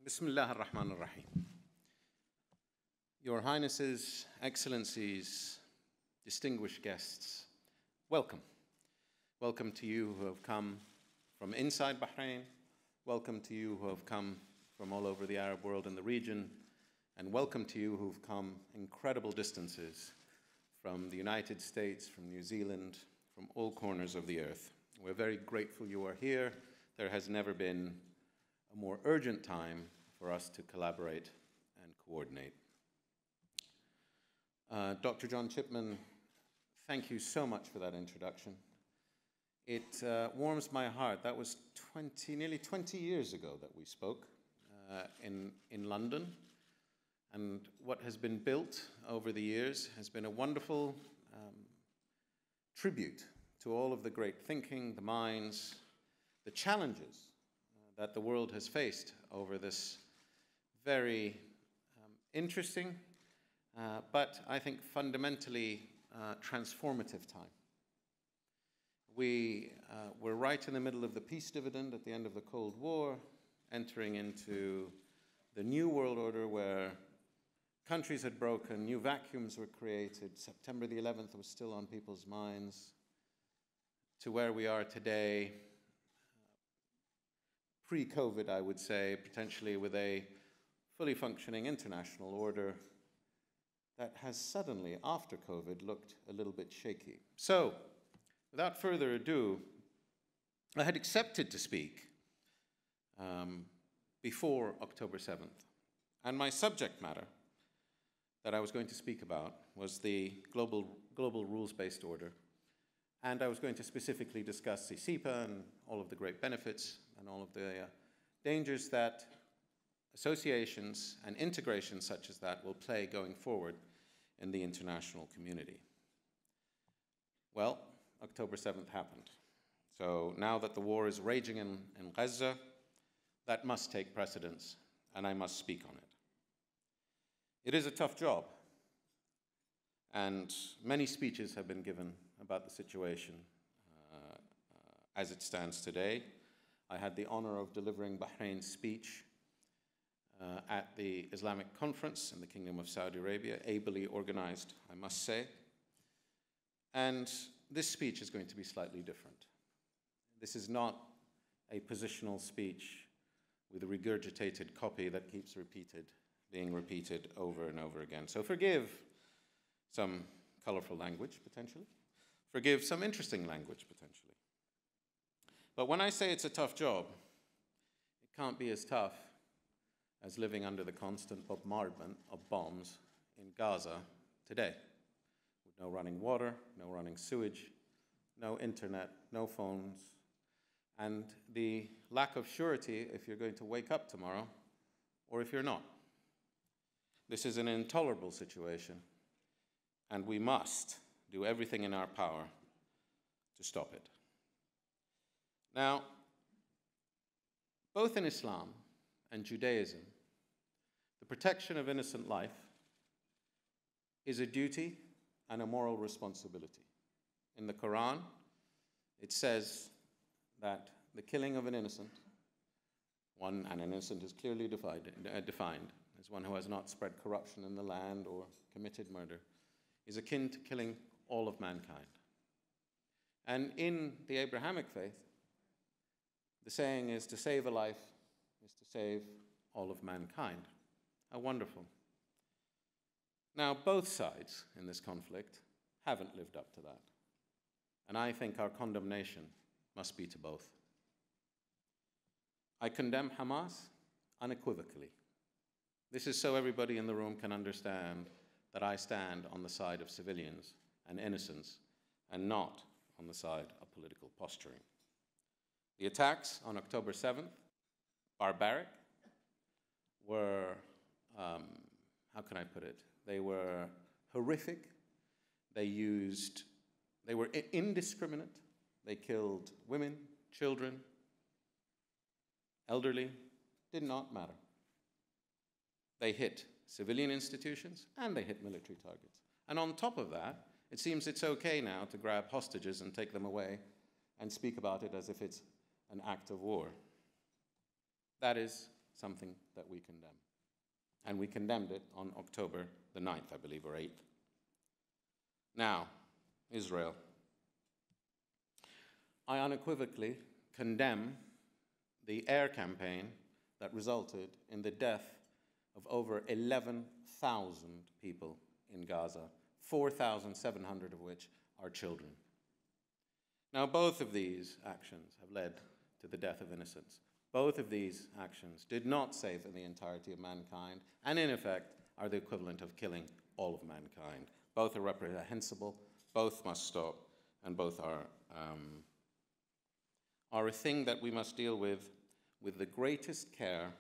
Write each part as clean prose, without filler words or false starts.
Bismillah ar-Rahman ar-Rahim. Your Highnesses, Excellencies, distinguished guests, welcome. Welcome to you who have come from inside Bahrain, welcome to you who have come from all over the Arab world and the region, and welcome to you who've come incredible distances from the United States, from New Zealand, from all corners of the earth. We're very grateful you are here. There has never been a more urgent time for us to collaborate and coordinate. Dr. John Chipman, thank you so much for that introduction. It warms my heart. That was nearly 20 years ago that we spoke in London. And what has been built over the years has been a wonderful tribute to all of the great thinking, the minds, the challenges that the world has faced over this very interesting, but I think fundamentally transformative time. We were right in the middle of the peace dividend at the end of the Cold War, entering into the new world order where countries had broken, new vacuums were created, September the 11th was still on people's minds, to where we are today, pre-COVID, I would say, potentially with a fully functioning international order that has suddenly, after COVID, looked a little bit shaky. So, without further ado, I had accepted to speak before October 7th. And my subject matter that I was going to speak about was the global rules-based order. And I was going to specifically discuss the CEPA and all of the great benefits and all of the dangers that associations and integrations such as that will play going forward in the international community. Well, October 7th happened. So now that the war is raging in Gaza, that must take precedence, and I must speak on it. It is a tough job, and many speeches have been given about the situation as it stands today. I had the honor of delivering Bahrain's speech at the Islamic Conference in the Kingdom of Saudi Arabia, ably organized, I must say. And this speech is going to be slightly different. This is not a positional speech with a regurgitated copy that keeps being repeated over and over again. So forgive some colorful language, potentially. Forgive some interesting language, potentially. But when I say it's a tough job, it can't be as tough as living under the constant bombardment of bombs in Gaza today, with no running water, no running sewage, no internet, no phones, and the lack of surety if you're going to wake up tomorrow or if you're not. This is an intolerable situation, and we must do everything in our power to stop it. Now, both in Islam and Judaism, the protection of innocent life is a duty and a moral responsibility. In the Quran, it says that the killing of an innocent, an innocent is clearly defined as one who has not spread corruption in the land or committed murder, is akin to killing all of mankind. And in the Abrahamic faith, the saying is to save a life is to save all of mankind. How wonderful. Now, both sides in this conflict haven't lived up to that. And I think our condemnation must be to both. I condemn Hamas unequivocally. This is so everybody in the room can understand that I stand on the side of civilians and innocents and not on the side of political posturing. The attacks on October 7th, barbaric, were, how can I put it? They were horrific. They were indiscriminate. They killed women, children, elderly, did not matter. They hit civilian institutions and they hit military targets. And on top of that, it seems it's okay now to grab hostages and take them away and speak about it as if it's an act of war. That is something that we condemn. And we condemned it on October the 9th, I believe, or 8th. Now, Israel. I unequivocally condemn the air campaign that resulted in the death of over 11,000 people in Gaza, 4,700 of which are children. Now, both of these actions have led to the death of innocents. Both of these actions did not save the entirety of mankind, and in effect are the equivalent of killing all of mankind. Both are reprehensible, both must stop, and both are a thing that we must deal with the greatest care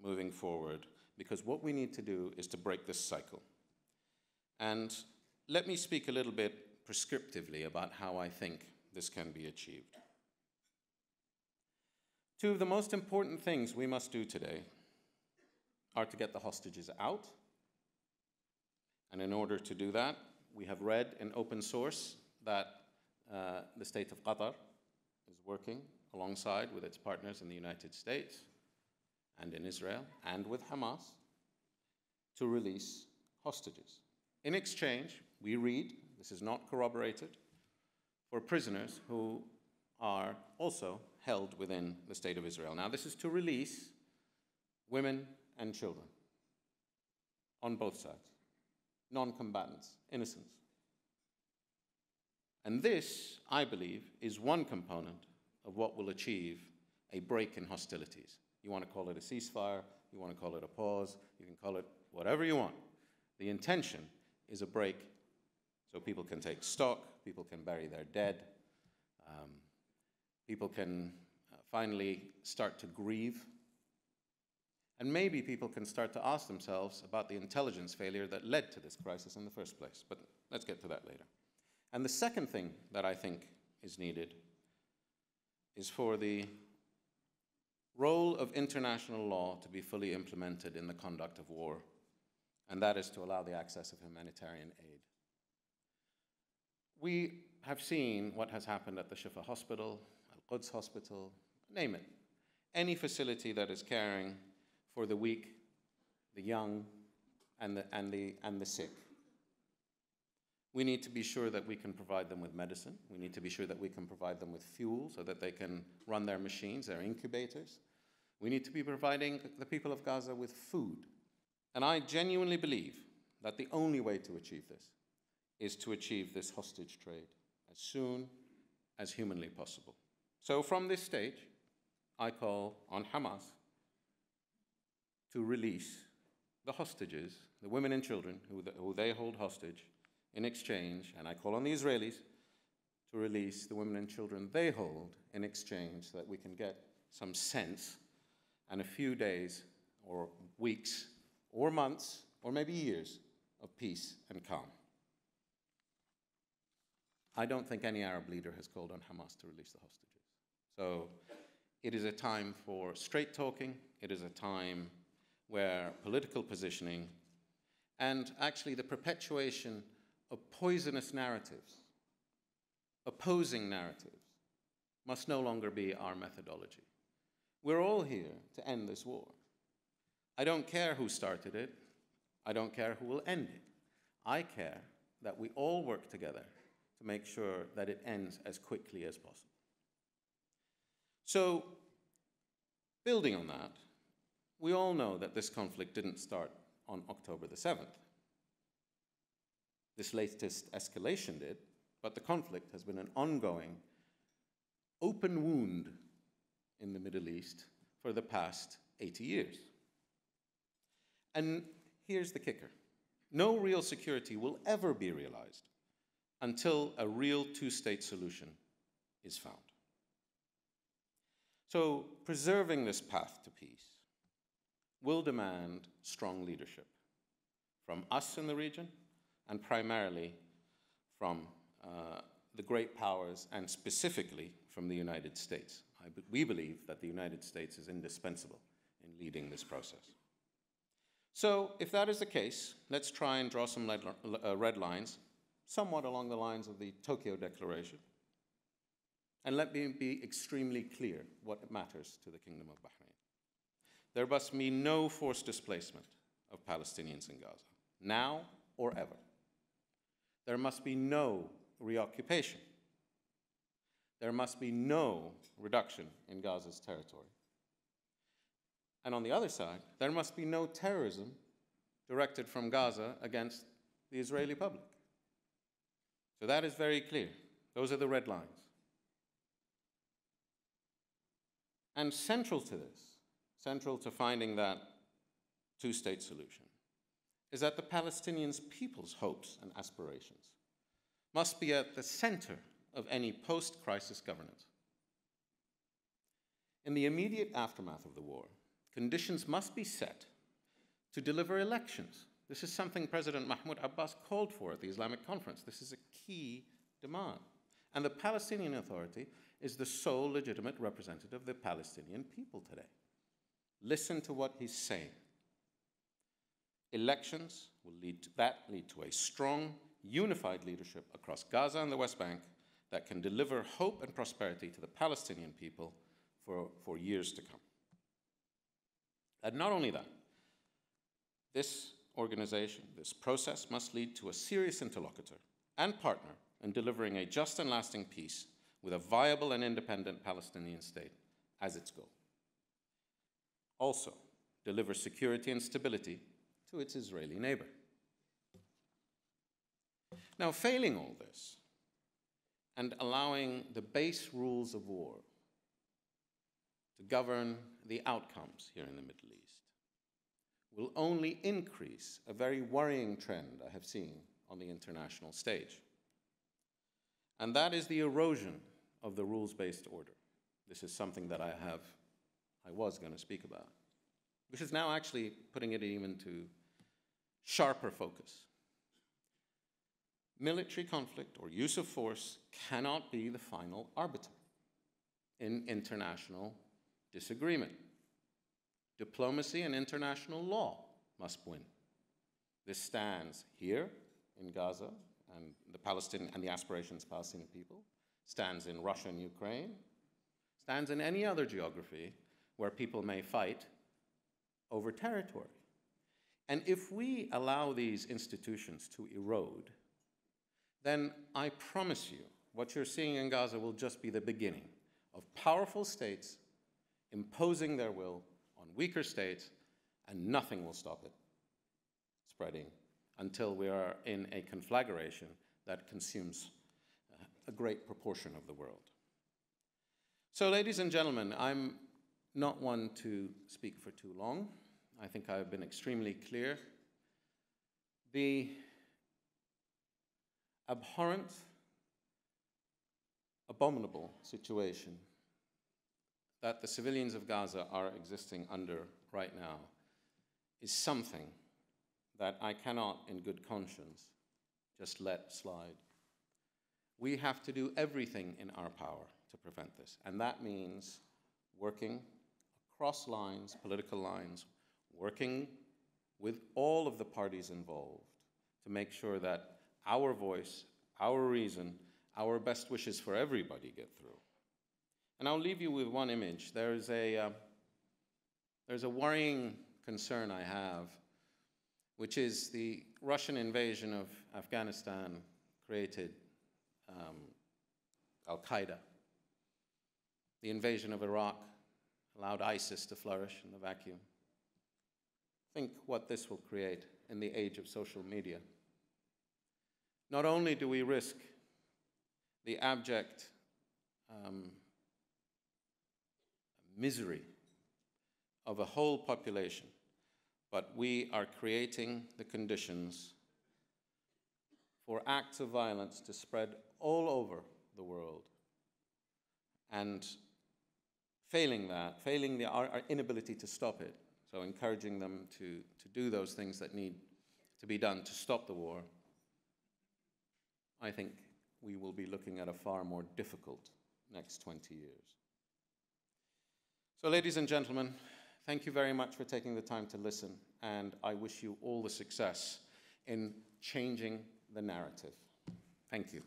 moving forward, because what we need to do is to break this cycle. And let me speak a little bit prescriptively about how I think this can be achieved. Two of the most important things we must do today are to get the hostages out. And in order to do that, we have read in open source that the state of Qatar is working alongside with its partners in the United States and in Israel and with Hamas to release hostages. In exchange, we read, this is not corroborated, for prisoners who are also held within the state of Israel. Now, this is to release women and children on both sides, non-combatants, innocents. And this, I believe, is one component of what will achieve a break in hostilities. You want to call it a ceasefire, you want to call it a pause, you can call it whatever you want. The intention is a break so people can take stock, people can bury their dead, people can finally start to grieve, and maybe people can start to ask themselves about the intelligence failure that led to this crisis in the first place. But let's get to that later. And the second thing that I think is needed is for the role of international law to be fully implemented in the conduct of war, and that is to allow the access of humanitarian aid. We have seen what has happened at the Shifa Hospital, Al-Quds Hospital, name it. Any facility that is caring for the weak, the young, and the sick. We need to be sure that we can provide them with medicine. We need to be sure that we can provide them with fuel so that they can run their machines, their incubators. We need to be providing the people of Gaza with food. And I genuinely believe that the only way to achieve this is to achieve this hostage trade as soon as humanly possible. So from this stage, I call on Hamas to release the hostages, the women and children who they hold hostage in exchange, and I call on the Israelis to release the women and children they hold in exchange so that we can get some sense and a few days or weeks or months or maybe years of peace and calm. I don't think any Arab leader has called on Hamas to release the hostages. So it is a time for straight talking. It is a time where political positioning and actually the perpetuation of poisonous narratives, opposing narratives, must no longer be our methodology. We're all here to end this war. I don't care who started it. I don't care who will end it. I care that we all work together to make sure that it ends as quickly as possible. So, building on that, we all know that this conflict didn't start on October the 7th. This latest escalation did, but the conflict has been an ongoing, open wound in the Middle East for the past 80 years. And here's the kicker. No real security will ever be realized until a real two-state solution is found. So preserving this path to peace will demand strong leadership from us in the region and primarily from the great powers and specifically from the United States. We believe that the United States is indispensable in leading this process. So if that is the case, let's try and draw some red lines, somewhat along the lines of the Tokyo Declaration. And let me be extremely clear what matters to the Kingdom of Bahrain. there must be no forced displacement of Palestinians in Gaza, now or ever. There must be no reoccupation. There must be no reduction in Gaza's territory. And on the other side, there must be no terrorism directed from Gaza against the Israeli public. So that is very clear. Those are the red lines. And central to this, central to finding that two-state solution, is that the Palestinian people's hopes and aspirations must be at the center of any post-crisis governance. In the immediate aftermath of the war, conditions must be set to deliver elections. This is something President Mahmoud Abbas called for at the Islamic Conference. This is a key demand. And the Palestinian Authority is the sole legitimate representative of the Palestinian people today. Listen to what he's saying. Elections will lead to a strong, unified leadership across Gaza and the West Bank that can deliver hope and prosperity to the Palestinian people for years to come. And not only that, this organization, this process must lead to a serious interlocutor and partner in delivering a just and lasting peace with a viable and independent Palestinian state as its goal. Also, deliver security and stability to its Israeli neighbor. Now, failing all this and allowing the base rules of war to govern the outcomes here in the Middle East will only increase a very worrying trend I have seen on the international stage. And that is the erosion of the rules-based order. This is something that I was going to speak about, which is now actually putting it even to sharper focus. Military conflict or use of force cannot be the final arbiter in international disagreement. Diplomacy and international law must win. This stands here in Gaza and the aspirations of Palestinian people, stands in Russia and Ukraine, stands in any other geography where people may fight over territory. And if we allow these institutions to erode, then I promise you, what you're seeing in Gaza will just be the beginning of powerful states imposing their will on weaker states, and nothing will stop it spreading until we are in a conflagration that consumes a great proportion of the world. So, ladies and gentlemen, I'm not one to speak for too long. I think I've been extremely clear. The abhorrent, abominable situation that the civilians of Gaza are existing under right now is something that I cannot, in good conscience, just let slide. We have to do everything in our power to prevent this, and that means working across lines, political lines, working with all of the parties involved to make sure that our voice, our reason, our best wishes for everybody get through. And I'll leave you with one image. There's a worrying concern I have, which is the Russian invasion of Afghanistan created Al-Qaeda. The invasion of Iraq allowed ISIS to flourish in the vacuum. Think what this will create in the age of social media. Not only do we risk the abject misery of a whole population, but we are creating the conditions for acts of violence to spread all over the world. And failing that, our inability to stop it, so encouraging them to do those things that need to be done to stop the war, I think we will be looking at a far more difficult next 20 years. So, ladies and gentlemen, thank you very much for taking the time to listen, and I wish you all the success in changing the narrative. Thank you.